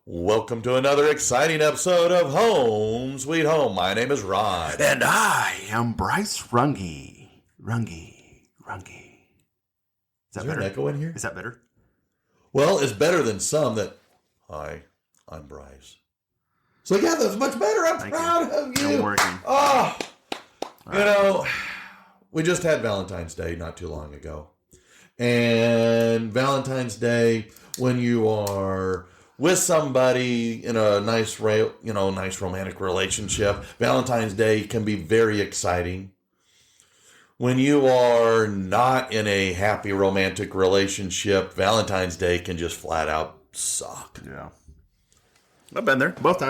Welcome to another exciting episode of Home Sweet Home. My name is Rod. And I am Bryce Runge. Runge. Is there an echo in here? Is that better? Well, it's better than some that... Hi, I'm Bryce. So yeah, that's much better. I'm proud of you. I'm working. Oh, you know, we just had Valentine's Day not too long ago. And Valentine's Day, when you are with somebody in a nice romantic relationship, Valentine's Day can be very exciting. When you are not in a happy romantic relationship, Valentine's Day can just flat out suck. Yeah. I've been there. Both.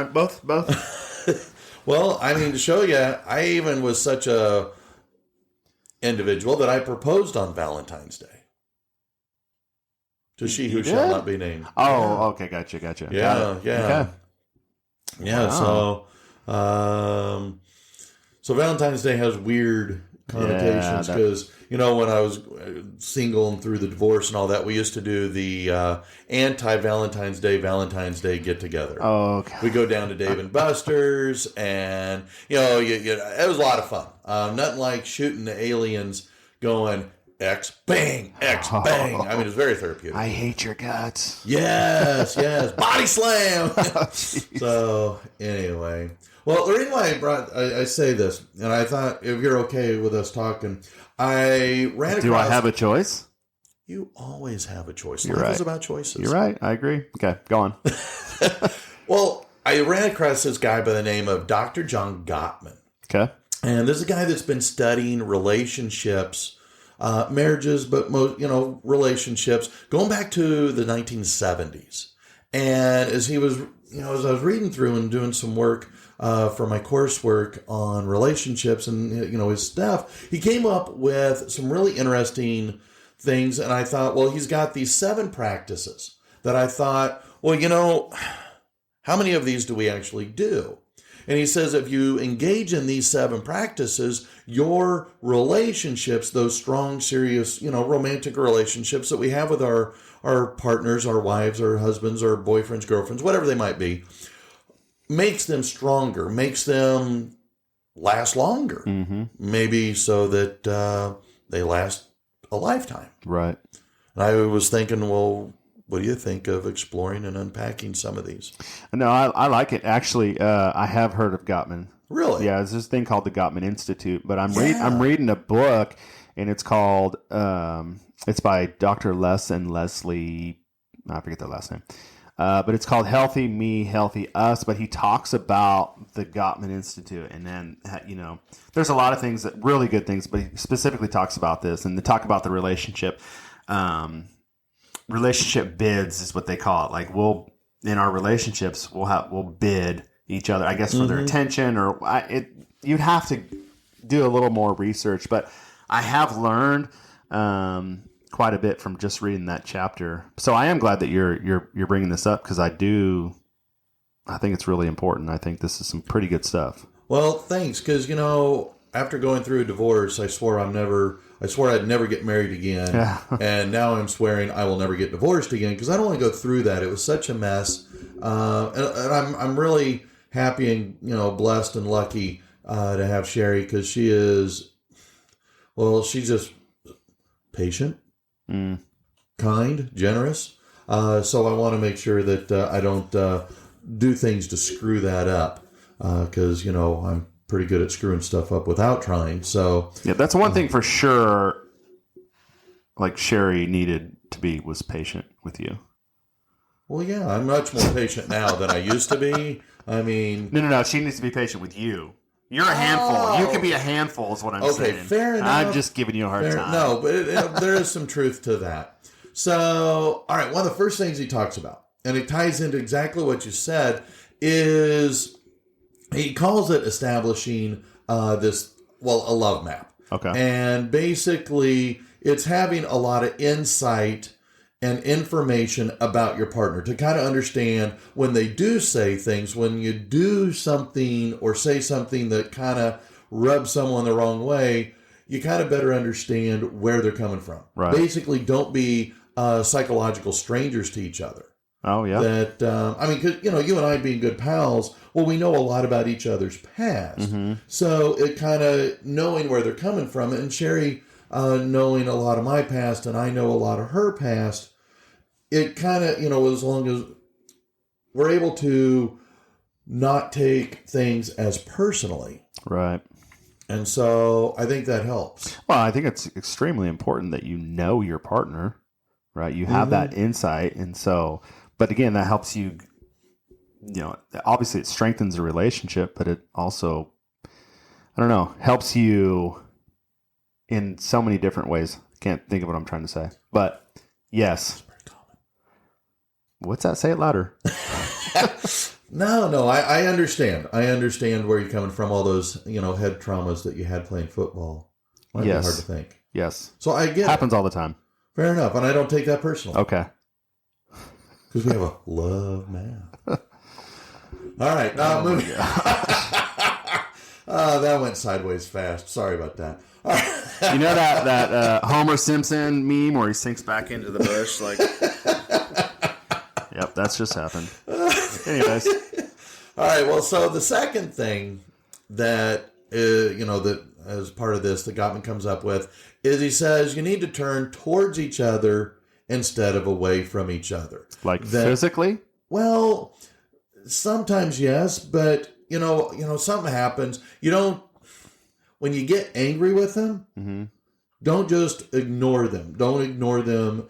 Well, I mean, to show you, I even was such a individual that I proposed on Valentine's Day. To she who shall not be named. Oh, okay. Gotcha. Yeah. Okay. Yeah, wow. So Valentine's Day has weird connotations because, when I was single and through the divorce and all that, we used to do the anti-Valentine's Day get-together. Oh, okay. We go down to Dave & Buster's and, it was a lot of fun. Nothing like shooting the aliens going... X bang. I mean, it's very therapeutic. I hate your guts. Yes. Body slam. So, anyway. Well, the reason why I say this, and I thought if you're okay with us talking, I ran across... Do I have a choice? You always have a choice. You're Life right. is about choices. You're right. I agree. Okay, go on. Well, I ran across this guy by the name of Dr. John Gottman. Okay. And this is a guy that's been studying relationships, marriages, but relationships going back to the 1970s. And as he was, as I was reading through and doing some work for my coursework on relationships and his stuff, he came up with some really interesting things. And I thought, well, he's got these 7 practices that I thought, well, how many of these do we actually do? And he says if you engage in these 7 practices, your relationships, those strong, serious, romantic relationships that we have with our partners, our wives, our husbands, our boyfriends, girlfriends, whatever they might be, makes them stronger, makes them last longer. Mm-hmm. Maybe so that they last a lifetime. Right. And I was thinking, well, what do you think of exploring and unpacking some of these? No, I like it. Actually, I have heard of Gottman. Really? Yeah, there's this thing called the Gottman Institute. But I'm reading a book, and it's called it's by Dr. Les and Leslie. I forget their last name. But it's called Healthy Me, Healthy Us. But he talks about the Gottman Institute, and then there's a lot of things that really good things. But he specifically talks about this, and they talk about the relationship. Relationship bids is what they call it. Like in our relationships, we'll bid each other, I guess, for their attention, or you'd have to do a little more research. But I have learned quite a bit from just reading that chapter. So I am glad that you're bringing this up because I think it's really important. I think this is some pretty good stuff. Well, thanks, because after going through a divorce, I swore I'd never get married again. Yeah. And now I'm swearing I will never get divorced again because I don't want to go through that. It was such a mess. And I'm really happy and, blessed and lucky to have Sherry because she's just patient, kind, generous. So I want to make sure that I don't do things to screw that up because, I'm pretty good at screwing stuff up without trying. So yeah, that's one thing for sure. Like Sherry was patient with you. Well, yeah, I'm much more patient now than I used to be. I mean, no. She needs to be patient with you. You're a handful. You can be a handful, is what I'm saying. Okay, fair enough. I'm just giving you a hard time. No, but there is some truth to that. So, all right, one of the first things he talks about, and it ties into exactly what you said, is he calls it establishing a love map. Okay. And basically, it's having a lot of insight and information about your partner to kind of understand when they do say things, when you do something or say something that kind of rubs someone the wrong way, you kind of better understand where they're coming from. Right. Basically, don't be psychological strangers to each other. Oh, yeah. That, I mean, because, you and I being good pals, well, we know a lot about each other's past. So it kind of knowing where they're coming from, and Sherry knowing a lot of my past, and I know a lot of her past, it kind of, as long as we're able to not take things as personally. Right. And so I think that helps. Well, I think it's extremely important that you know your partner, right? You have that insight. And so, but again, that helps you, obviously it strengthens the relationship, but it also, I don't know, helps you in so many different ways. Can't think of what I'm trying to say, but yes. What's that? Say it louder. No, I understand. I understand where you're coming from. All those, head traumas that you had playing football. Might be hard to think. Yes. So I get happens all the time. Fair enough, and I don't take that personally. Okay. Because we have a love man. All right, moving. That went sideways fast. Sorry about that. All right. You know that Homer Simpson meme where he sinks back into the bush, like. Yep, that's just happened. Anyways. All right, well, so the second thing that, that as part of this that Gottman comes up with is he says you need to turn towards each other instead of away from each other. Like physically? Well, sometimes yes, but, something happens. When you get angry with them, don't just ignore them. Don't ignore them,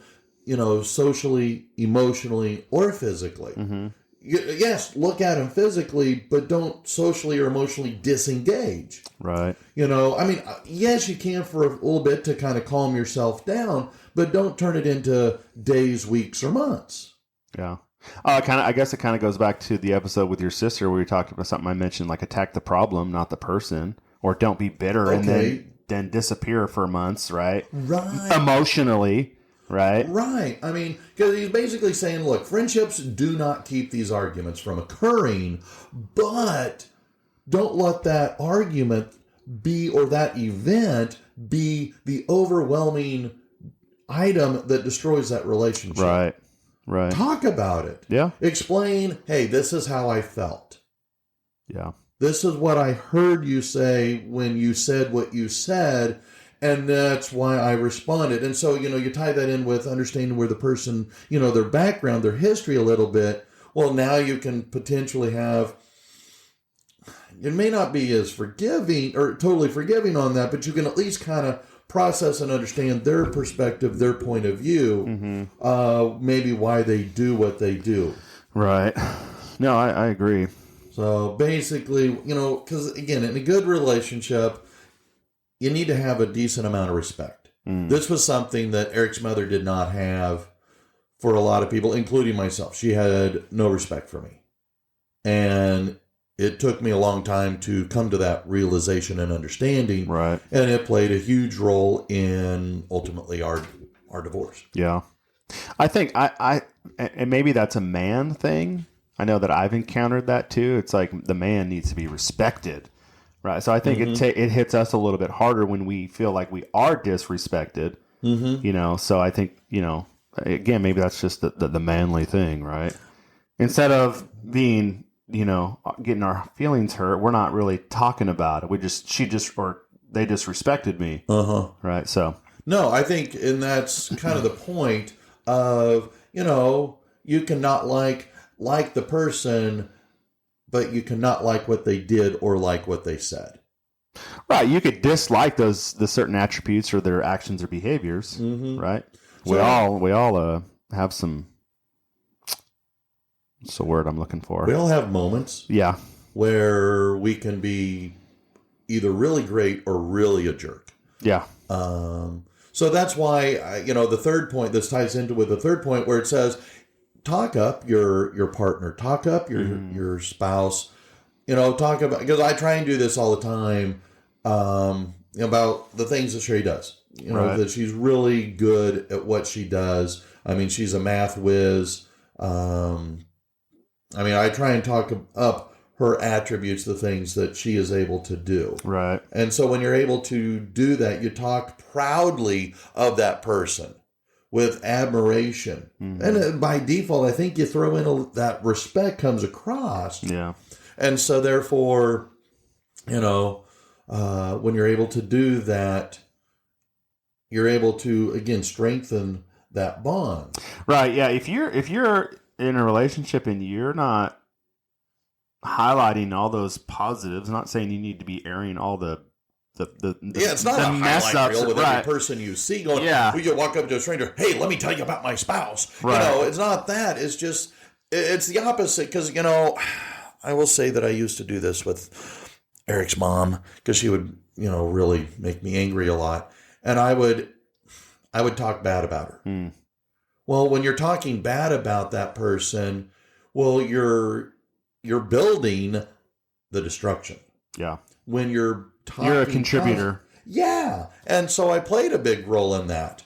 socially, emotionally, or physically. Yes, look at them physically, but don't socially or emotionally disengage. Right. Yes, you can for a little bit to kind of calm yourself down, but don't turn it into days, weeks, or months. Yeah. I guess it kind of goes back to the episode with your sister where you talked about something I mentioned, like attack the problem, not the person, or don't be bitter and then disappear for months, right? Right. Emotionally. Right. Right. Because he's basically saying, look, friendships do not keep these arguments from occurring, but don't let that argument be, or that event be, the overwhelming item that destroys that relationship. Right. Right. Talk about it. Yeah. Explain, hey, this is how I felt. Yeah. This is what I heard you say when you said what you said. And that's why I responded. And so, you tie that in with understanding where the person, their background, their history a little bit. Well, now you can potentially have, it may not be as forgiving or totally forgiving on that, but you can at least kind of process and understand their perspective, their point of view, maybe why they do what they do. Right. No, I agree. So basically, because again, in a good relationship, you need to have a decent amount of respect. This was something that Eric's mother did not have for a lot of people, including myself. She had no respect for me. And it took me a long time to come to that realization and understanding. Right. And it played a huge role in ultimately our divorce. Yeah. I think and maybe that's a man thing. I know that I've encountered that too. It's like the man needs to be respected. Right. So I think it hits us a little bit harder when we feel like we are disrespected, so I think, again, maybe that's just the manly thing, right? Instead of being, getting our feelings hurt, we're not really talking about it. They disrespected me. Right. So. No, I think, and that's kind of the point of, you cannot like the person, but you cannot like what they did or like what they said. Right. You could dislike the certain attributes or their actions or behaviors. Right. So, we all have some. What's the word I'm looking for? We all have moments. Yeah. Where we can be either really great or really a jerk. Yeah. So that's why, the third point, this ties into with the third point where it says, talk up your partner, talk up your spouse, talk about, because I try and do this all the time, about the things that Sherry does, right. that she's really good at what she does. I mean, she's a math whiz. I mean, I try and talk up her attributes, the things that she is able to do. Right. And so when you're able to do that, you talk proudly of that person with admiration. Mm-hmm. And by default, I think you throw in that respect comes across. Yeah. And so therefore, you know, when you're able to do that, you're able to, again, strengthen that bond. Right. Yeah. If you're in a relationship and you're not highlighting all those positives, not saying you need to be airing all the it's not the a mess highlight ups, reel with right. every person you see going, Yeah. you walk up to a stranger, hey, let me tell you about my spouse. Right. You know, it's not that. It's just, it's the opposite. Because, you know, I will say that I used to do this with Eric's mom because she would, you know, really make me angry a lot. And I would talk bad about her. Mm. Well, when you're talking bad about that person, well, you're building the destruction. Yeah. When you're talking, You're a contributor. Yeah. And so I played a big role in that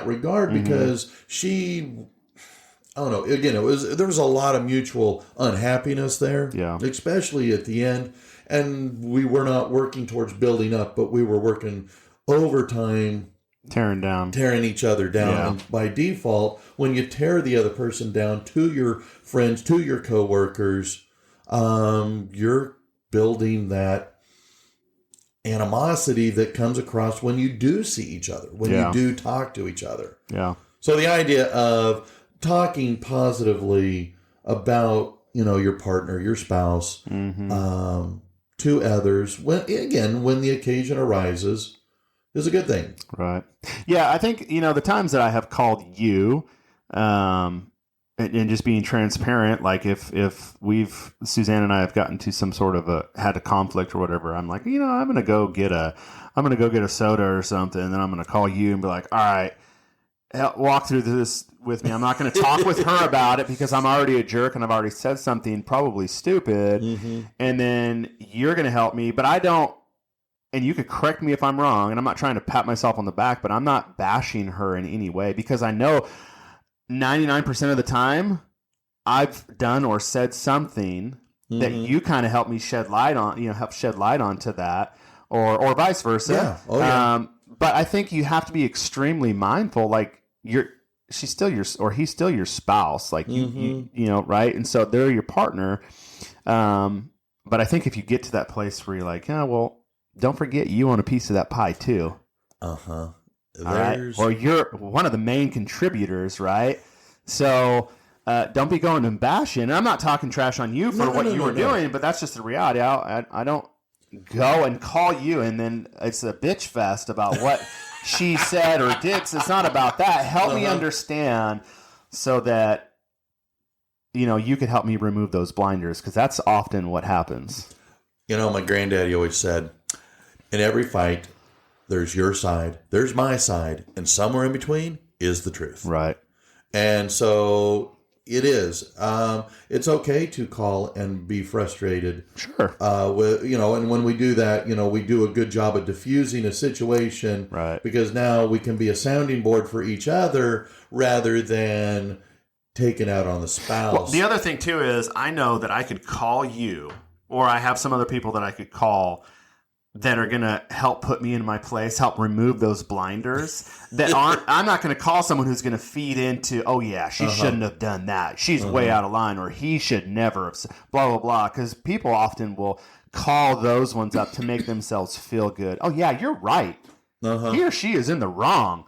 regard because she, I don't know, again, there was a lot of mutual unhappiness there. Yeah. Especially at the end. And we were not working towards building up, but we were working overtime, tearing each other down. Yeah. And by default, when you tear the other person down to your friends, to your coworkers, you're building that animosity that comes across when you do see each other, when you do talk to each other. Yeah. So the idea of talking positively about, you know, your partner, your spouse, to others, when the occasion arises, is a good thing. Right. Yeah, I think, you know, the times that I have called you, and just being transparent, like if Suzanne and I have gotten to some sort of had a conflict or whatever, I'm like, you know, I'm gonna go get a soda or something, and then I'm gonna call you and be like, all right, walk through this with me. I'm not gonna talk with her about it because I'm already a jerk and I've already said something probably stupid, and then you're gonna help me, but I don't. And you could correct me if I'm wrong, and I'm not trying to pat myself on the back, but I'm not bashing her in any way because I know 99% of the time I've done or said something that you kind of help me shed light on, you know, help shed light onto that, or vice versa. Yeah. Oh, yeah. But I think you have to be extremely mindful. Like he's still your spouse. Like you know, right? And so they're your partner. But I think if you get to that place where you're like, yeah, well, don't forget you own a piece of that pie too. Uh-huh. Right? Or you're one of the main contributors, right? So don't be going and bashing. And I'm not talking trash on you for what you were doing, but that's just the reality. I don't go and call you and then it's a bitch fest about what she said or did. It's not about that. Help me understand so that, you know, you could help me remove those blinders, because that's often what happens. You know, my granddaddy always said, in every fight, there's your side, there's my side, and somewhere in between is the truth. Right. And so it is. It's okay to call and be frustrated. Sure. With, you know, and when we do that, you know, we do a good job of diffusing a situation. Right. Because now we can be a sounding board for each other rather than taking out on the spouse. Well, the other thing too is I know that I could call you, or I have some other people that I could call that are going to help put me in my place, help remove those blinders that aren't, I'm not going to call someone who's going to feed into, oh yeah, she shouldn't have done that. She's way out of line, or he should never have, blah, blah, blah. Because people often will call those ones up to make themselves feel good. Oh yeah, you're right. He or she is in the wrong.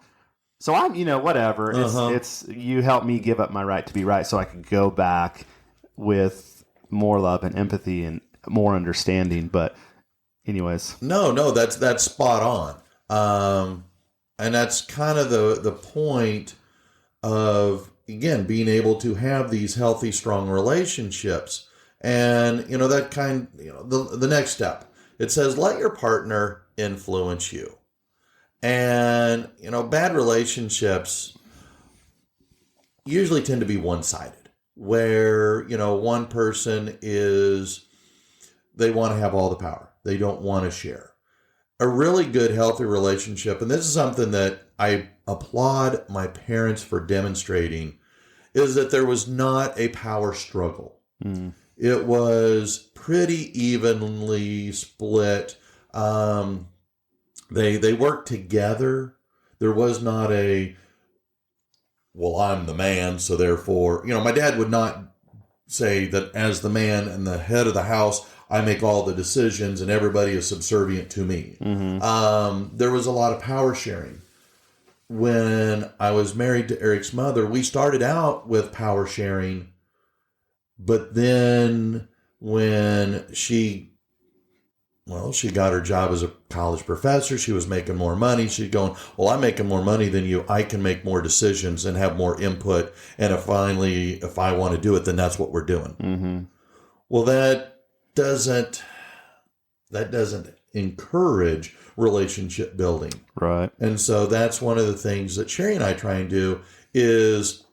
So I'm, you know, whatever. It's you help me give up my right to be right so I can go back with more love and empathy and more understanding. But anyways. No, that's spot on. And that's kind of the point of, again, being able to have these healthy, strong relationships. And, you know, that kind, you know, the next step, it says, let your partner influence you. And, you know, bad relationships usually tend to be one-sided, where, you know, one person they want to have all the power. They don't want to share. A really good, healthy relationship, and this is something that I applaud my parents for demonstrating is that there was not a power struggle. Mm. It was pretty evenly split. They worked together. There was not a, well, I'm the man, so therefore, my dad would not say that as the man and the head of the house, I make all the decisions and everybody is subservient to me. Mm-hmm. There was a lot of power sharing. When I was married to Eric's mother, we started out with power sharing, but then when she got her job as a college professor, she was making more money. She's going, well, I'm making more money than you. I can make more decisions and have more input. And if I want to do it, then that's what we're doing. Mm-hmm. Well, that doesn't encourage relationship building. Right. And so that's one of the things that Sherry and I try and do is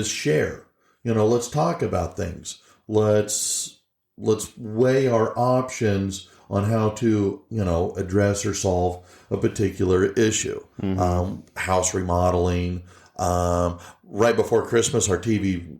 share. Let's talk about things. Let's weigh our options on how to, address or solve a particular issue. Mm-hmm. House remodeling. Right before Christmas, our TV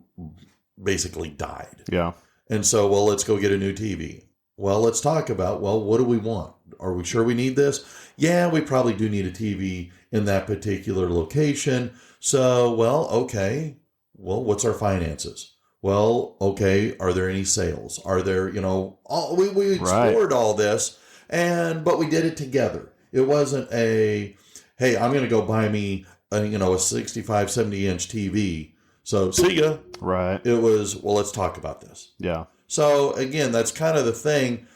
basically died. Yeah. And so, well, let's go get a new TV. Well, let's talk about, what do we want? Are we sure we need this? Yeah, we probably do need a TV in that particular location. So, okay. Well, what's our finances? Well, okay. Are there any sales? Are there, we explored all this, but we did it together. It wasn't hey, I'm going to go buy me a 65, 70 inch TV. So see ya. Right. It was, well, let's talk about this. Yeah. So again, that's kind of the thing.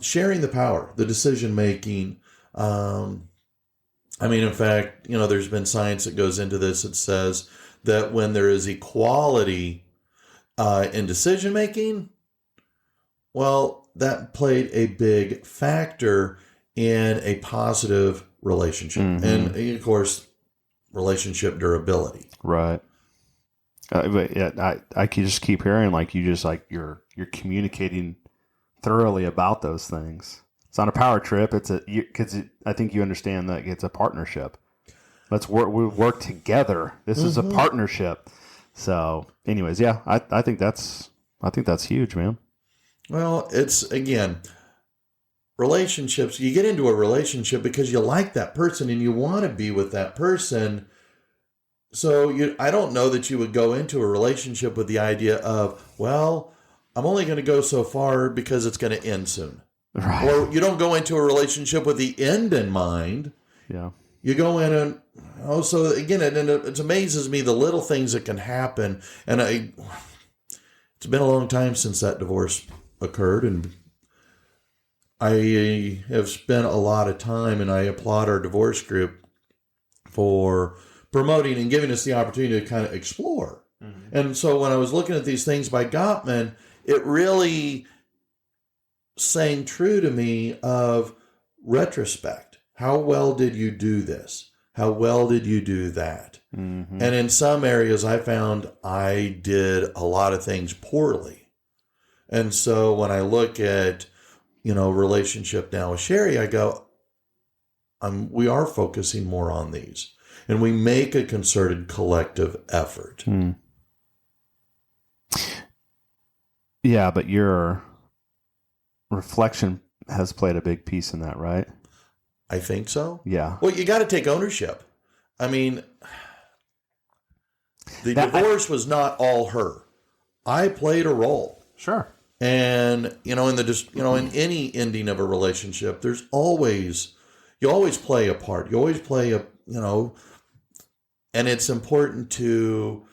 Sharing the power, the decision making. In fact, there's been science that goes into this. It says that when there is equality in decision making, well, that played a big factor in a positive relationship. Mm-hmm. And of course, relationship durability. Right. But yeah, I can just keep hearing you're communicating thoroughly about those things. It's not a power trip. I think you understand that it's a partnership. Let's work. We work together. This is a partnership. So, anyways, yeah, I think that's huge, man. Well, it's again, relationships. You get into a relationship because you like that person and you want to be with that person. So I don't know that you would go into a relationship with the idea of, well, I'm only going to go so far because it's going to end soon. Right. Or you don't go into a relationship with the end in mind. Yeah. You go in and, so again, it amazes me the little things that can happen. And it's been a long time since that divorce occurred. And I have spent a lot of time, and I applaud our divorce group for promoting and giving us the opportunity to kind of explore. Mm-hmm. And so when I was looking at these things by Gottman, it really sang true to me of retrospect. How well did you do this? How well did you do that? Mm-hmm. And in some areas I found I did a lot of things poorly. And so when I look at, relationship now with Sherry, I go, we are focusing more on these. And we make a concerted collective effort. Hmm. Yeah, but your reflection has played a big piece in that, right? I think so. Yeah. Well, you got to take ownership. The divorce was not all her. I played a role. Sure. And, in any ending of a relationship, you always play a part. You always play and it's important to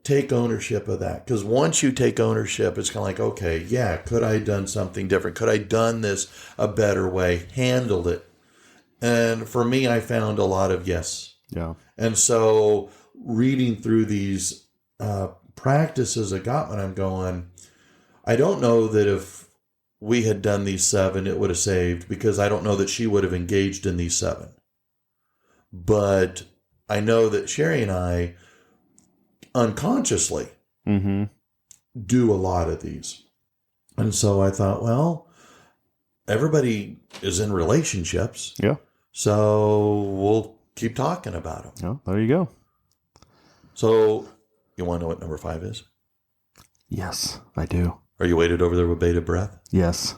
take ownership of that. Because once you take ownership, it's kind of like, okay, yeah, could I have done something different? Could I have done this a better way? Handled it? And for me, I found a lot of yes. Yeah. And so reading through these practices at Gottman, I'm going, I don't know that if we had done these 7, it would have saved, because I don't know that she would have engaged in these 7. But I know that Sherry and I unconsciously do a lot of these. And so I thought, well, everybody is in relationships. Yeah. So we'll keep talking about them. Oh, there you go. So, you want to know what number 5 is? Yes, I do. Are you weighted over there with bated breath? Yes.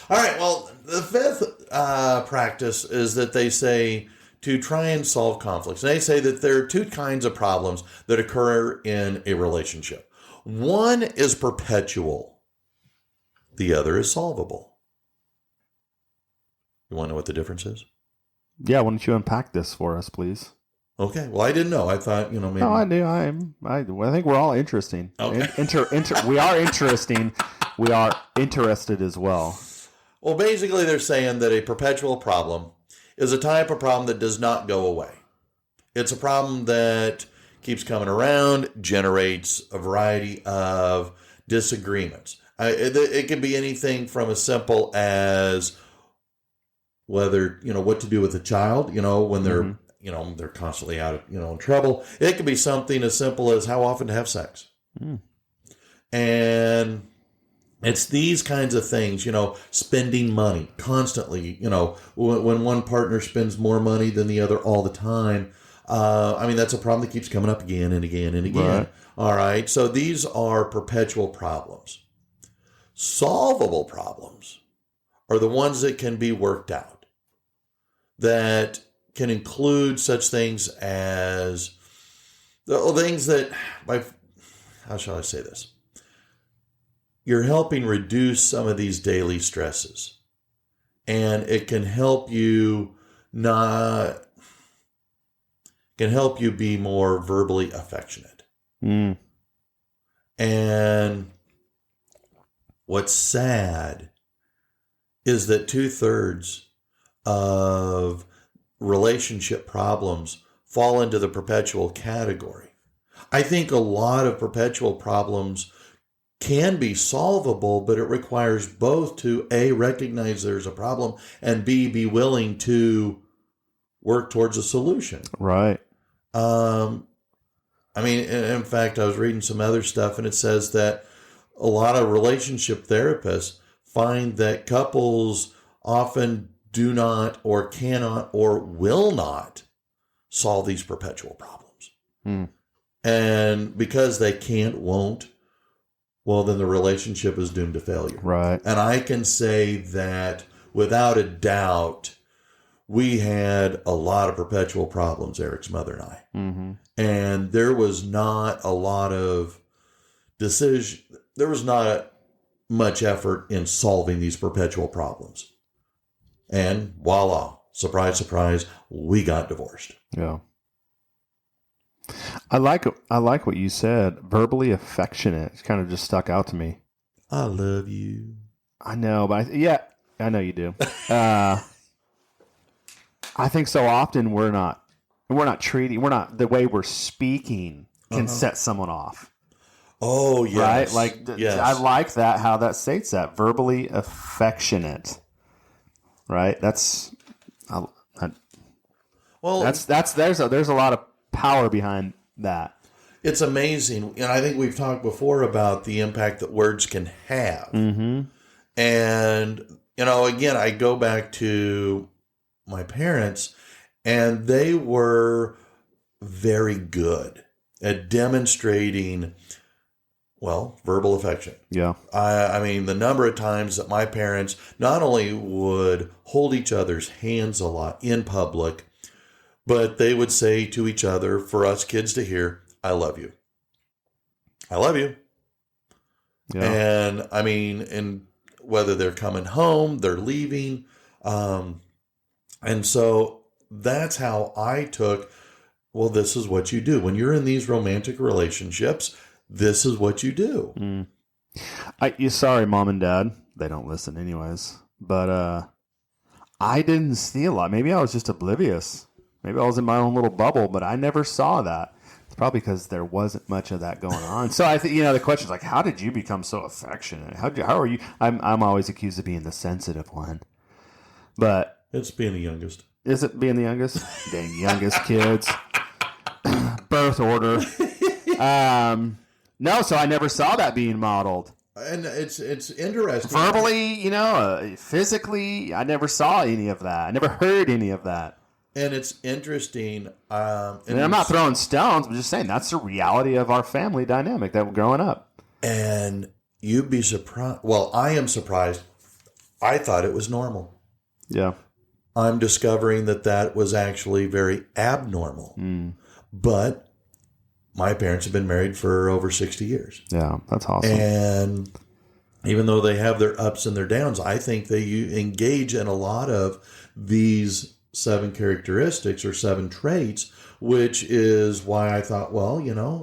All right. Well, the 5th practice is that they say to try and solve conflicts. And they say that there are 2 kinds of problems that occur in a relationship. One is perpetual. The other is solvable. You want to know what the difference is? Yeah, why don't you unpack this for us, please? Okay. Well, I didn't know. I thought, maybe. No, I do. I think we're all interesting. Okay. We are interesting. We are interested as well. Well, basically, they're saying that a perpetual problem is a type of problem that does not go away. It's a problem that keeps coming around, generates a variety of disagreements. It can be anything from as simple as whether, what to do with a child, when they're, they're constantly out of, in trouble. It could be something as simple as how often to have sex. And it's these kinds of things, spending money constantly, when one partner spends more money than the other all the time. That's a problem that keeps coming up again and again and again. Right. All right. So these are perpetual problems. Solvable problems are the ones that can be worked out, that can include such things as the things that, how shall I say this? You're helping reduce some of these daily stresses, and it can help you be more verbally affectionate. And what's sad is that 2/3 of relationship problems fall into the perpetual category. I think a lot of perpetual problems can be solvable, but it requires both to A, recognize there's a problem, and B, be willing to work towards a solution. Right. In fact, I was reading some other stuff, and it says that a lot of relationship therapists find that couples often do not or cannot or will not solve these perpetual problems. And because they can't, won't, well, then the relationship is doomed to failure. Right. And I can say that without a doubt, we had a lot of perpetual problems, Eric's mother and I. And there was not a lot of decision. There was not much effort in solving these perpetual problems. And voila, surprise, surprise, we got divorced. Yeah. I like what you said. Verbally affectionate. It's kind of just stuck out to me. I love you. I know, but I know you do. I think so often we're not the way we're speaking can set someone off. Oh, yes. Right? yes. I like that, how that states that. Verbally affectionate. Right? There's a lot of power behind that. It's amazing. And I think we've talked before about the impact that words can have. And, again, I go back to my parents, and they were very good at demonstrating, verbal affection. Yeah. The number of times that my parents not only would hold each other's hands a lot in public, but they would say to each other, for us kids to hear, I love you. I love you. Yeah. And and whether they're coming home, they're leaving. And so that's how I took, this is what you do. When you're in these romantic relationships, this is what you do. Sorry, Mom and Dad. They don't listen anyways. But I didn't see a lot. Maybe I was just oblivious. Maybe I was in my own little bubble, but I never saw that. It's probably because there wasn't much of that going on. So I think, the question is like, how did you become so affectionate? How are you? I'm always accused of being the sensitive one. But it's being the youngest. Is it being the youngest? Dang, youngest kids. Birth order. No, so I never saw that being modeled. And it's interesting. Verbally, physically, I never saw any of that. I never heard any of that. And it's interesting. And I'm not throwing stones. I'm just saying that's the reality of our family dynamic that we're growing up. And you'd be surprised. Well, I am surprised. I thought it was normal. Yeah. I'm discovering that was actually very abnormal. But my parents have been married for over 60 years. Yeah, that's awesome. And even though they have their ups and their downs, I think they engage in a lot of these 7 characteristics or 7 traits, which is why I thought, well,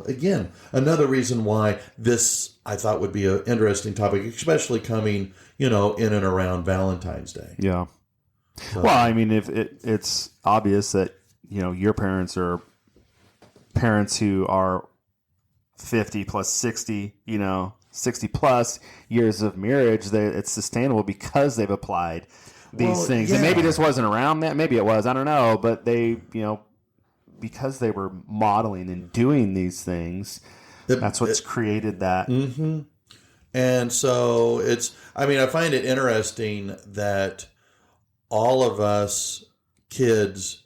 again, another reason why this I thought would be an interesting topic, especially coming, in and around Valentine's Day. Yeah. So. Well, I mean, if it's obvious that, your parents are parents who are 50 plus 60, 60 plus years of marriage, it's sustainable because they've applied these things. Yeah. And maybe this wasn't around that. Maybe it was. I don't know. But they, because they were modeling and doing these things, that's what's created that. Mm-hmm. And so I find it interesting that all of us kids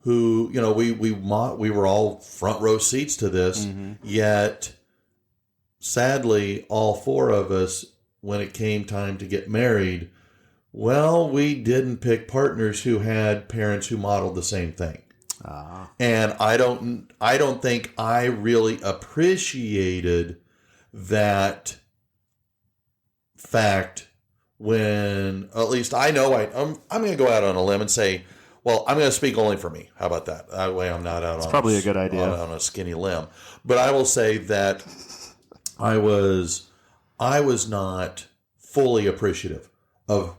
who, we were all front row seats to this, yet sadly, all 4 of us, when it came time to get married, well, we didn't pick partners who had parents who modeled the same thing. And I don't think I really appreciated that fact when, at least I know I'm going to go out on a limb and say, well, I'm going to speak only for me. How about that? That way I'm not out on probably a good idea. On a skinny limb. But I will say that I was not fully appreciative of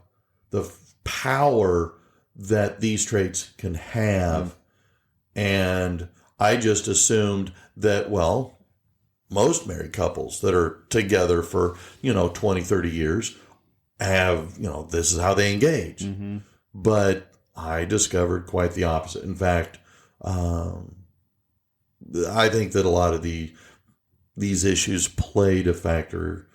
the power that these traits can have. And I just assumed that, well, most married couples that are together for, 20, 30 years have, this is how they engage. But I discovered quite the opposite. In fact, I think that a lot of these issues played a factor.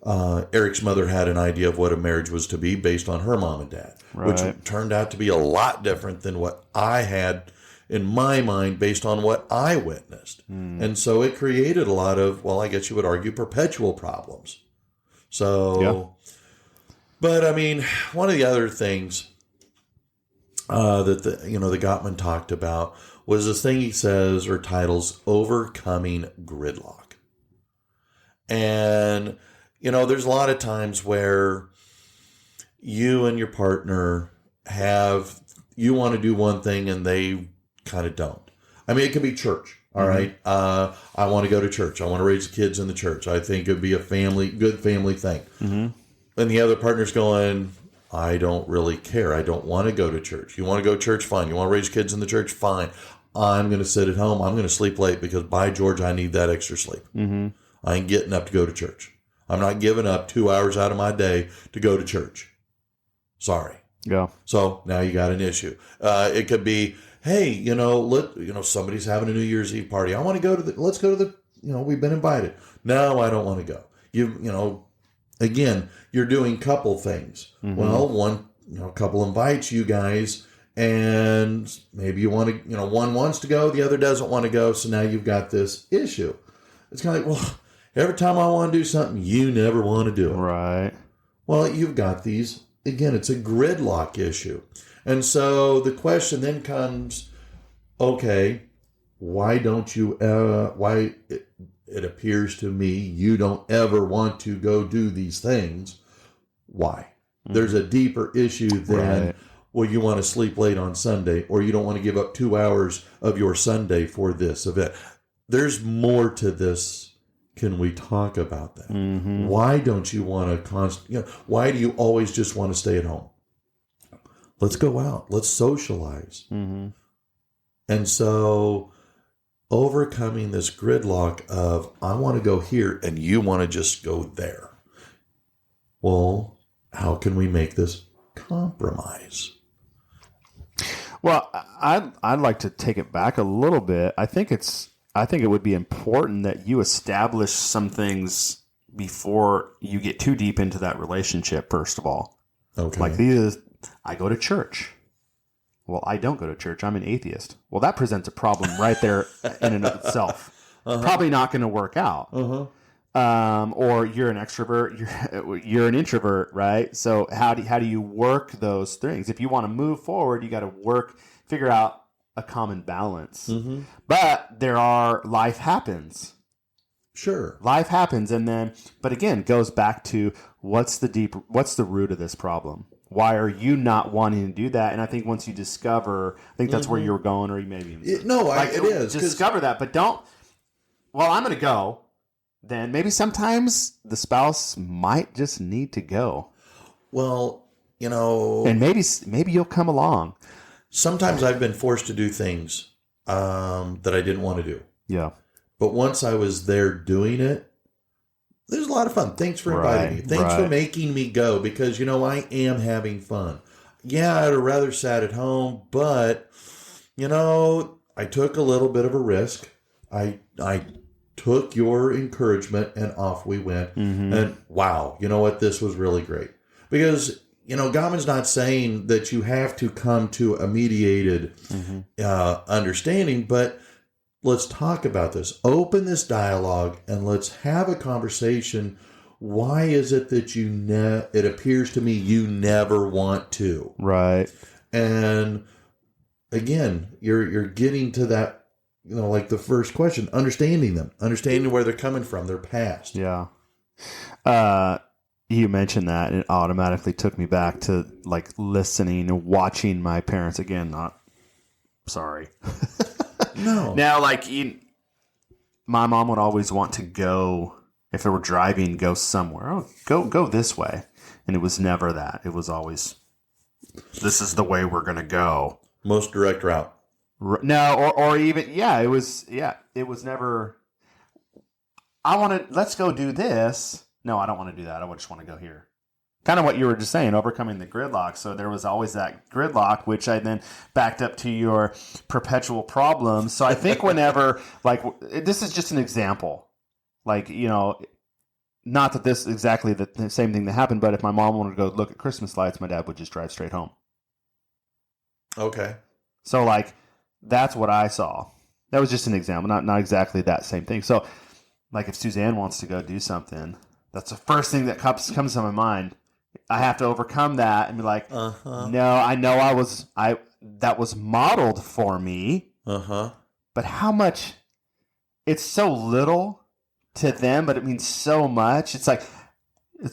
Eric's mother had an idea of what a marriage was to be based on her mom and dad, which turned out to be a lot different than what I had in my mind based on what I witnessed. And so it created a lot of, well, I guess you would argue, perpetual problems. So, but I mean, one of the other things that the Gottman talked about was this thing he says or titles overcoming gridlock. And, there's a lot of times where you and your partner you want to do one thing and they kind of don't. I mean, it could be church. All right. I want to go to church. I want to raise the kids in the church. I think it'd be a good family thing. And the other partner's going, I don't really care. I don't want to go to church. You want to go to church? Fine. You want to raise kids in the church? Fine. I'm going to sit at home. I'm going to sleep late because, by George, I need that extra sleep. I ain't getting up to go to church. I'm not giving up 2 hours out of my day to go to church. Sorry. Yeah. So now you got an issue. It could be, hey, somebody's having a New Year's Eve party. I want to go to let's go to we've been invited. No, I don't want to go. Again, you're doing couple things. Well, one couple invites you guys, and maybe you want to, one wants to go, the other doesn't want to go. So now you've got this issue. It's kind of like, well, every time I want to do something, you never want to do it. Right. Well, you've got these, again, it's a gridlock issue. And so the question then comes, okay, why don't you, it appears to me you don't ever want to go do these things. Why? There's a deeper issue than, well, you want to sleep late on Sunday, or you don't want to give up 2 hours of your Sunday for this event. There's more to this. Can we talk about that? Why don't you want to why do you always just want to stay at home? Let's go out. Let's socialize. And so overcoming this gridlock of, I want to go here and you want to just go there. Well, how can we make this compromise? Well, I'd like to take it back a little bit. I think it would be important that you establish some things before you get too deep into that relationship, first of all. Okay. Like I go to church. Well, I don't go to church. I'm an atheist. Well, that presents a problem right there in and of itself. Probably not going to work out. Or you're an extrovert, you're an introvert, right? So how do you work those things? If you want to move forward, you got to figure out a common balance. But life happens. Sure. Life happens, but again, goes back to what's the root of this problem? Why are you not wanting to do that? And I think once you discover, I think that's where you were going, or you maybe it is. Discover that, but don't. Well, I'm going to go. Then maybe sometimes the spouse might just need to go. Well, and maybe you'll come along. Sometimes I've been forced to do things that I didn't want to do. Yeah. But once I was there doing it, it was a lot of fun. Thanks for inviting me. Thanks for making me go, because, I am having fun. Yeah, I'd have rather sat at home, but, I took a little bit of a risk. I took your encouragement and off we went. And wow, you know what? This was really great. Because, Gottman's not saying that you have to come to a mediated understanding, but let's talk about this. Open this dialogue and let's have a conversation. Why is it that it appears to me you never want to? Right. And again, you're getting to that, like the first question, understanding where they're coming from, their past. Yeah. You mentioned that, and it automatically took me back to like listening and watching my parents again. Sorry. No. Now, my mom would always want to go, if they were driving, go somewhere. Oh, go this way. And it was never that. It was always, this is the way we're going to go. Most direct route. No, or even, it was never, let's go do this. No, I don't want to do that. I just want to go here. Kind of what you were just saying, overcoming the gridlock. So there was always that gridlock, which I then backed up to your perpetual problems. So I think whenever, this is just an example. Not that this is exactly the same thing that happened, but if my mom wanted to go look at Christmas lights, my dad would just drive straight home. Okay. So that's what I saw. That was just an example, not exactly that same thing. So if Suzanne wants to go do something, that's the first thing that comes to my mind. I have to overcome that and be like, no, I know that was modeled for me. But how much? It's so little to them, but it means so much. It's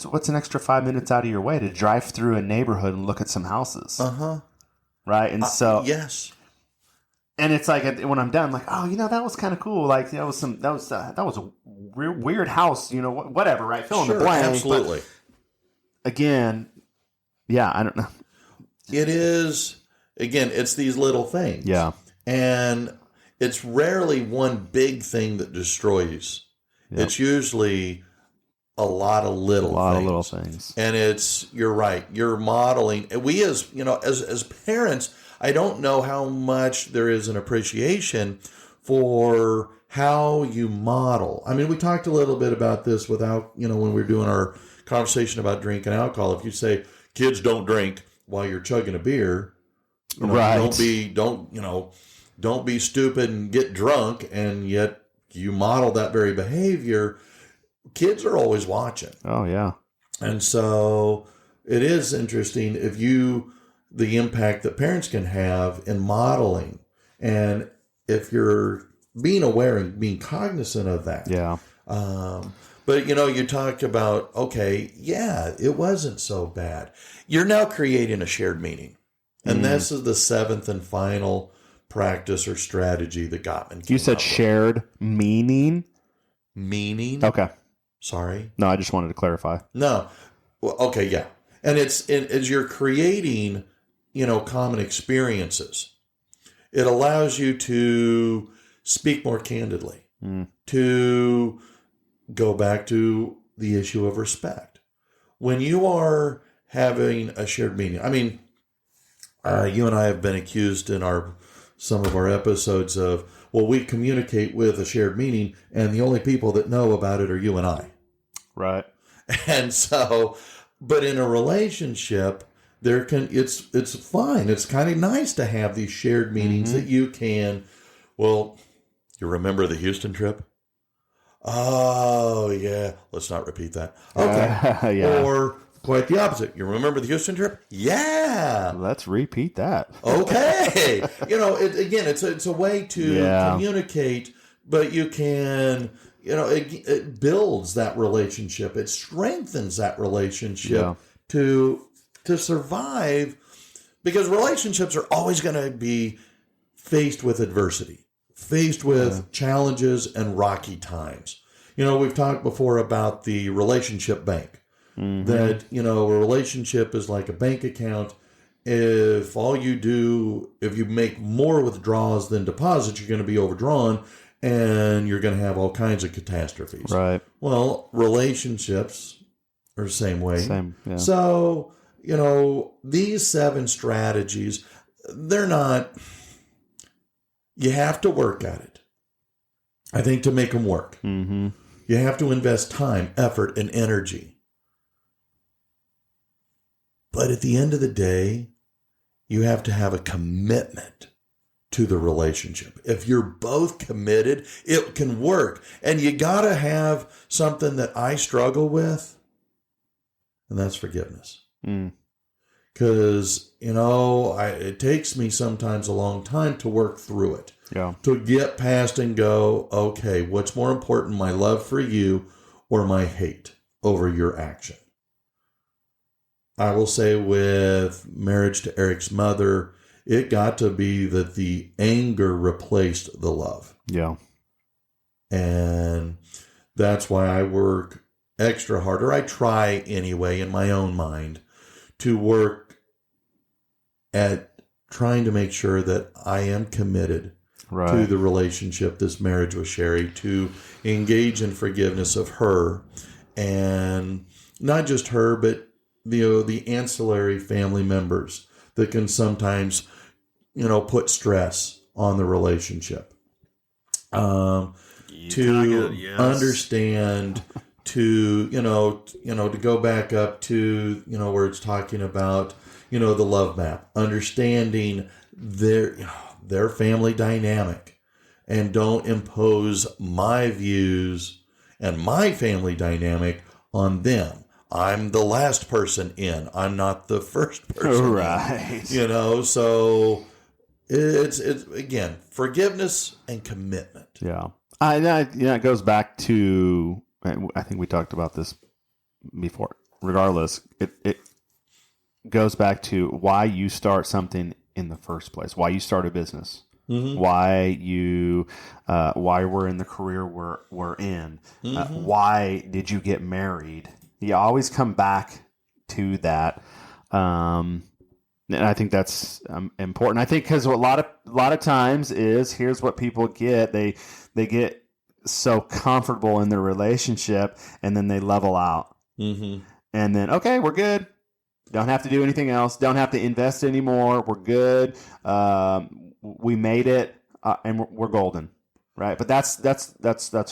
what's an extra 5 minutes out of your way to drive through a neighborhood and look at some houses. Right. And so, yes. And it's when I'm done, that was kind of cool. That was a weird house, whatever, right? Fill in the blank. Absolutely. But again, I don't know. It is, again, it's these little things. Yeah. And it's rarely one big thing that destroys. Yep. It's usually a lot of little things. And you're right. You're modeling. We as parents, I don't know how much there is an appreciation for how you model. I mean, we talked a little bit about this when we were doing our conversation about drinking alcohol. If you say kids don't drink while you're chugging a beer, right? Don't be stupid and get drunk, and yet you model that very behavior. Kids are always watching. Oh yeah, and so it is interesting the impact that parents can have in modeling, and if you're being aware and being cognizant of that. Yeah. But, you talked about, it wasn't so bad. You're now creating a shared meaning. And this is the seventh and final practice or strategy that Gottman came You said up shared meaning? Meaning? Okay. Sorry? No, I just wanted to clarify. No. Well, okay, yeah. And as you're creating, common experiences, it allows you to speak more candidly, to go back to the issue of respect. When you are having a shared meaning, I mean, you and I have been accused in some of our episodes of, we communicate with a shared meaning, and the only people that know about it are you and I. Right. And so, but in a relationship, it's fine. It's kind of nice to have these shared meetings that you can, well, you remember the Houston trip? Oh, yeah. Let's not repeat that. Okay. Yeah. Or quite the opposite. You remember the Houston trip? Yeah. Let's repeat that. Okay. It's a way to communicate, but you can, it builds that relationship. It strengthens that relationship to survive, because relationships are always going to be faced with adversity, faced with challenges and rocky times. We've talked before about the relationship bank. That, a relationship is like a bank account. If you make more withdrawals than deposits, you're going to be overdrawn and you're going to have all kinds of catastrophes. Right. Well, relationships are the same way. Same. Yeah. So, these 7 strategies, they're not, you have to work at it, I think, to make them work. Mm-hmm. You have to invest time, effort, and energy. But at the end of the day, you have to have a commitment to the relationship. If you're both committed, it can work. And you got to have something that I struggle with, and that's forgiveness. Because, it takes me sometimes a long time to work through it. Yeah. To get past and go, okay, what's more important, my love for you or my hate over your action? I will say with marriage to Eric's mother, it got to be that the anger replaced the love. Yeah. And that's why I work extra hard, or I try anyway in my own mind, to work at trying to make sure that I am committed to the relationship, this marriage with Sherry, to engage in forgiveness of her, and not just her, but the ancillary family members that can sometimes, put stress on the relationship. To understand, to go back up to, where it's talking about, the love map, understanding their family dynamic, and don't impose my views and my family dynamic on them. I'm the last person in. I'm not the first person right. in. So it's again, forgiveness and commitment. Yeah. It goes back to, I think we talked about this before. Regardless, it goes back to why you start something in the first place, why you start a business. Why we're in the career we're in. Why did you get married? You always come back to that, and I think that's important. I think because a lot of times here's what people get: they get so comfortable in their relationship, and then they level out, and then okay, we're good. Don't have to do anything else. Don't have to invest anymore. We're good. We made it, and we're golden. Right, but that's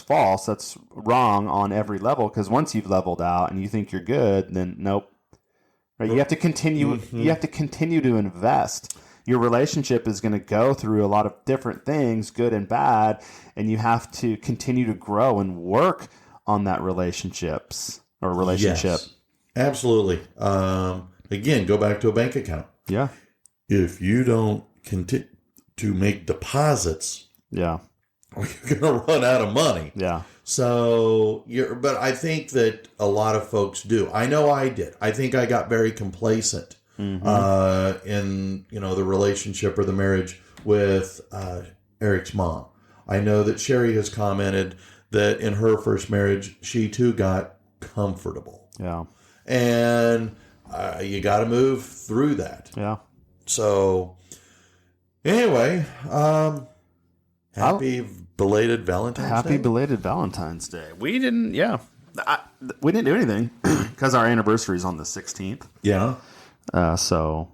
false. That's wrong on every level, because once you've leveled out and you think you're good, then nope. Right, you have to continue. You have to continue to invest. Your relationship is going to go through a lot of different things, good and bad, and you have to continue to grow and work on that relationship. Yes, absolutely. Again, go back to a bank account. Yeah. If you don't continue to make deposits, you're going to run out of money. Yeah. So but I think that a lot of folks do. I know I did. I think I got very complacent in the relationship or the marriage with Eric's mom. I know that Sherry has commented that in her first marriage, she too got comfortable. Yeah. And you got to move through that. Yeah. So anyway, happy belated Valentine's Day. Happy belated Valentine's Day. We didn't do anything because our anniversary is on the 16th. Yeah. So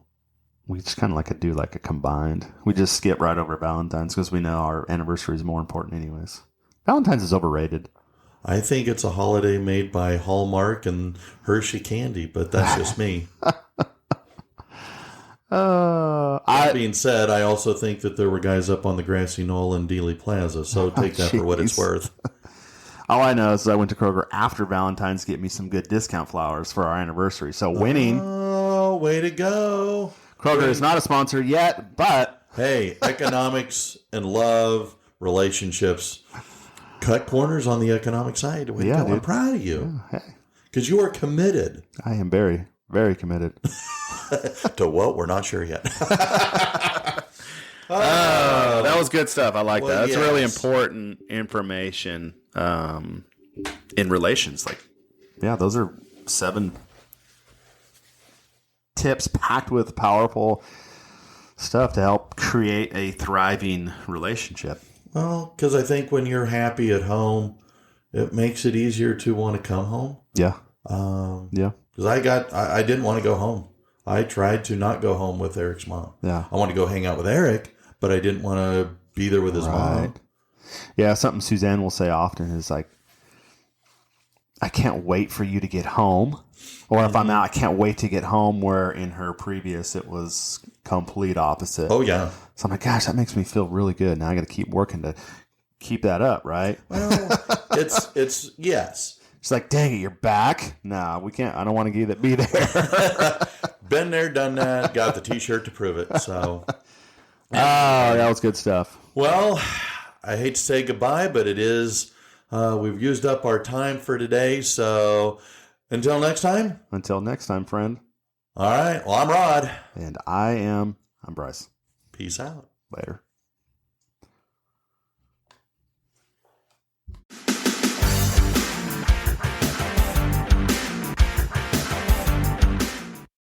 we just kind of do a combined. We just skip right over Valentine's because we know our anniversary is more important anyways. Valentine's is overrated. I think it's a holiday made by Hallmark and Hershey Candy, but that's just me. That being said, I also think that there were guys up on the grassy knoll in Dealey Plaza, so take that for what it's worth. All I know is I went to Kroger after Valentine's to get me some good discount flowers for our anniversary. So winning. Oh, way to go. Kroger is not a sponsor yet, but... Hey, economics and love, relationships. Cut corners on the economic side. Way to go. I'm proud of you. Because you are committed. I am very, very committed. To what? We're not sure yet. That was good stuff. I like that. That's yes. really important information in relations. Like, yeah, those are 7 tips packed with powerful stuff to help create a thriving relationship. Well, because I think when you're happy at home, it makes it easier to want to come home. Yeah. Yeah. Because I didn't want to go home. I tried to not go home with Eric's mom. Yeah. I wanted to go hang out with Eric, but I didn't want to be there with his mom. Yeah, something Suzanne will say often is like, I can't wait for you to get home. Or if I'm out, I can't wait to get home, where in her previous, it was complete opposite. Oh, yeah. So I'm like, gosh, that makes me feel really good. Now I got to keep working to keep that up, right? Well, it's yes. She's like, dang it, you're back? Nah, we can't. I don't want to be there. Been there, done that. Got the T-shirt to prove it. So, that was good stuff. Well, I hate to say goodbye, but it is. We've used up our time for today. So, until next time. Until next time, friend. All right. Well, I'm Rod, And I'm Bryce. Peace out. Later.